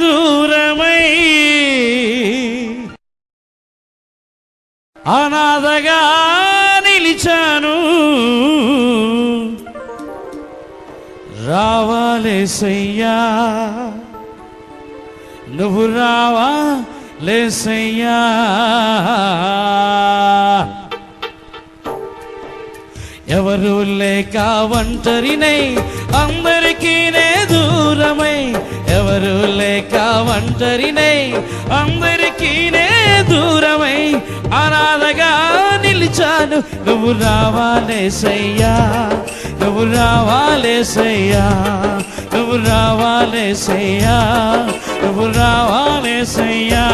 దూరమై అనాథగా నిలిచాను, రావాలేసయ్యా నువ్వు రావాలేసయ్యా. ఎవరు లేక ఒంటరినై అందరికీ నే దూరమై, ఎవరు లేక ఒంటరినై అందరికీ నే దూరమై అనాథగా నిలిచాను, నువ్వు రావాలేసయ్యా నువ్వు రావాలేసయ్యా నువ్వు రావాలేసయ్యా నువ్వు రావాలేసయ్యా.